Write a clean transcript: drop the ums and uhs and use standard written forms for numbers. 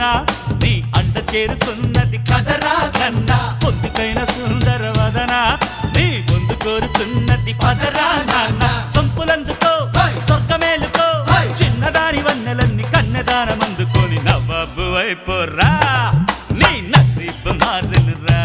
వదన నీ అంట చేరుతున్నది కదరా కన్నా పొద్దుకైన సుందర వదన నీ ముందు కోరుతున్నది పదరా నాన్న సంపులందుకో స్వర్గమేలుకో చిన్నదాని వన్నెలన్నీ కన్నెదానమందుకొని నవ్వబ్బు అయిపోరా నీ నసీబు మారునురా